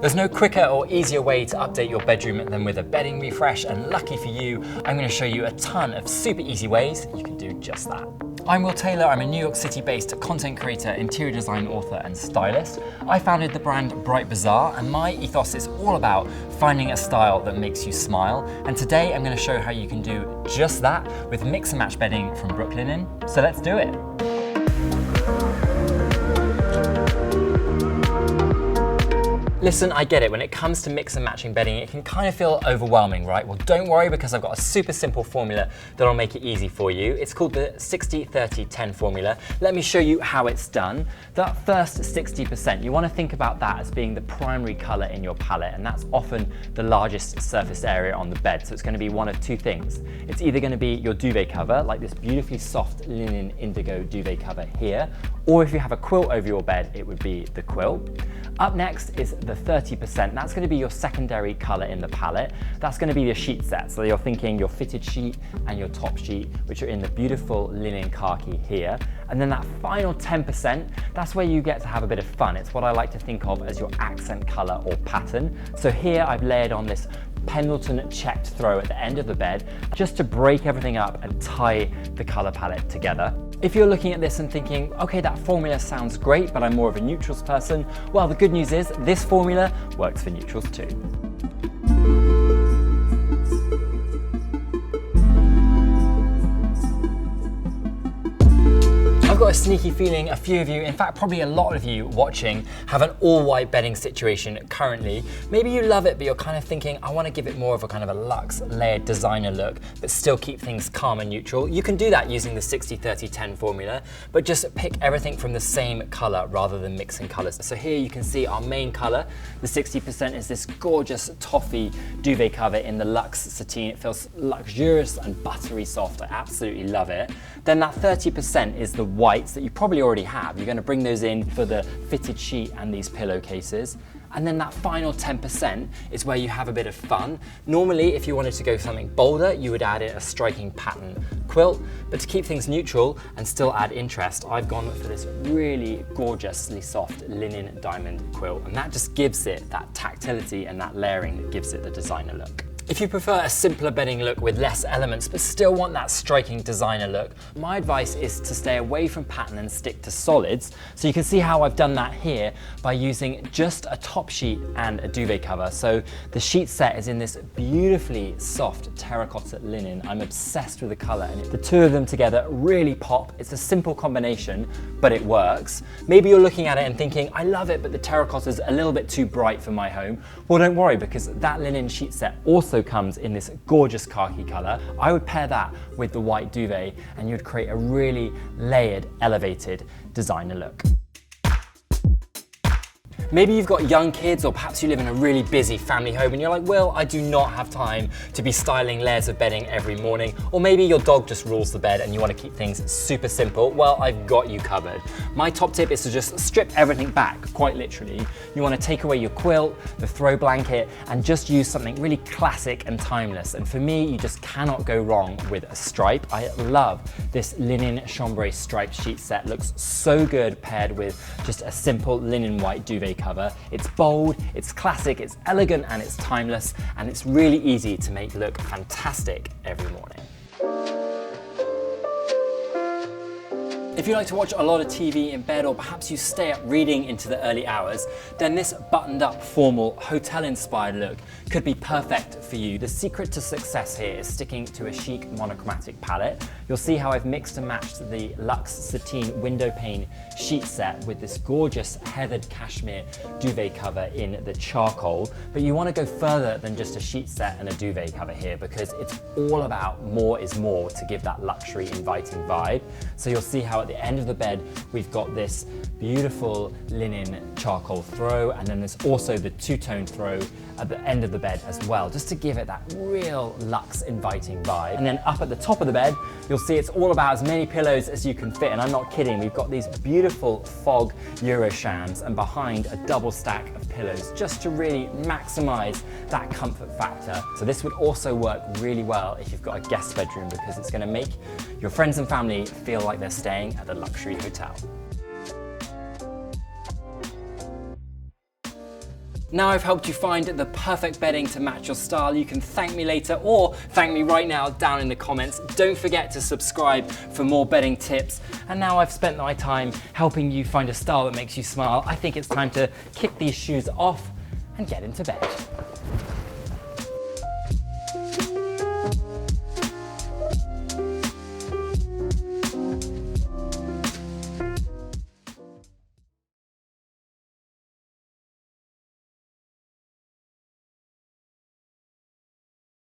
There's no quicker or easier way to update your bedroom than with a bedding refresh, and lucky for you, I'm going to show you a ton of super easy ways you can do just that. I'm Will Taylor. I'm a New York City-based content creator, interior design author, and stylist. I founded the brand Bazaar, and my ethos is all about finding a style that makes you smile. And today I'm going to show how you can do just that with mix and match bedding from Brooklinen. So let's do it. Listen, I get it. When it comes to mix and matching bedding, it can kind of feel overwhelming, right? Well, don't worry, because I've got a super simple formula that'll make it easy for you. It's called the 60-30-10 formula. Let me show you how it's done. That first 60%, you want to think about that as being the primary color in your palette, and that's often the largest surface area on the bed. So it's going to be one of two things. It's either going to be your duvet cover, like this beautifully soft linen indigo duvet cover here, or if you have a quilt over your bed, it would be the quilt. Up next is the 30%. That's going to be your secondary color in the palette. That's going to be your sheet set. So you're thinking your fitted sheet and your top sheet, which are in the beautiful linen khaki here. And then that final 10%, that's where you get to have a bit of fun. It's what I like to think of as your accent color or pattern. So here I've layered on this Pendleton checked throw at the end of the bed, just to break everything up and tie the color palette together. If you're looking at this and thinking, okay, that formula sounds great, but I'm more of a neutrals person, well, the good news is this formula works for neutrals too. I've got a sneaky feeling a few of you, in fact probably a lot of you watching, have an all-white bedding situation currently. Maybe you love it, but you're kind of thinking, I want to give it more of a kind of a luxe layered designer look, but still keep things calm and neutral. You can do that using the 60-30-10 formula, but just pick everything from the same color rather than mixing colors. So here you can see our main color, the 60% is this gorgeous toffee duvet cover in the luxe sateen. It feels luxurious and buttery soft. I absolutely love it. Then that 30% is the whites that you probably already have. You're going to bring those in for the fitted sheet and these pillowcases. And then that final 10% is where you have a bit of fun. Normally, if you wanted to go something bolder, you would add in a striking pattern quilt. But to keep things neutral and still add interest, I've gone for this really gorgeously soft linen diamond quilt. And that just gives it that tactility and that layering that gives it the designer look. If you prefer a simpler bedding look with less elements but still want that striking designer look, my advice is to stay away from pattern and stick to solids. So you can see how I've done that here by using just a top sheet and a duvet cover. So the sheet set is in this beautifully soft terracotta linen. I'm obsessed with the color, and the two of them together really pop. It's a simple combination, but it works. Maybe you're looking at it and thinking, I love it, but the terracotta's a little bit too bright for my home. Well, don't worry, because that linen sheet set also comes in this gorgeous khaki color. I would pair that with the white duvet and you'd create a really layered, elevated designer look. Maybe you've got young kids, or perhaps you live in a really busy family home and you're like, Will, I do not have time to be styling layers of bedding every morning. Or maybe your dog just rules the bed and you want to keep things super simple. Well, I've got you covered. My top tip is to just strip everything back, quite literally. You want to take away your quilt, the throw blanket, and just use something really classic and timeless. And for me, you just cannot go wrong with a stripe. I love this linen chambray striped sheet set. Looks so good paired with just a simple linen white duvet cover. It's bold, it's classic, it's elegant, and it's timeless, and it's really easy to make look fantastic every morning. If you like to watch a lot of TV in bed, or perhaps you stay up reading into the early hours, then this buttoned up, formal, hotel-inspired look could be perfect for you. The secret to success here is sticking to a chic monochromatic palette. You'll see how I've mixed and matched the luxe sateen windowpane sheet set with this gorgeous heathered cashmere duvet cover in the charcoal. But you want to go further than just a sheet set and a duvet cover here, because it's all about more is more to give that luxury, inviting vibe. So you'll see how at the end of the bed, we've got this beautiful linen charcoal throw, and then there's also the two-tone throw at the end of the bed as well, just to give it that real luxe, inviting vibe. And then up at the top of the bed, you'll see it's all about as many pillows as you can fit, and I'm not kidding, we've got these beautiful fog Euroshams, and behind a double stack of pillows, just to really maximize that comfort factor. So this would also work really well if you've got a guest bedroom, because it's gonna make your friends and family feel like they're staying at a luxury hotel. Now I've helped you find the perfect bedding to match your style. You can thank me later or thank me right now down in the comments. Don't forget to subscribe for more bedding tips. And now I've spent my time helping you find a style that makes you smile. I think it's time to kick these shoes off and get into bed.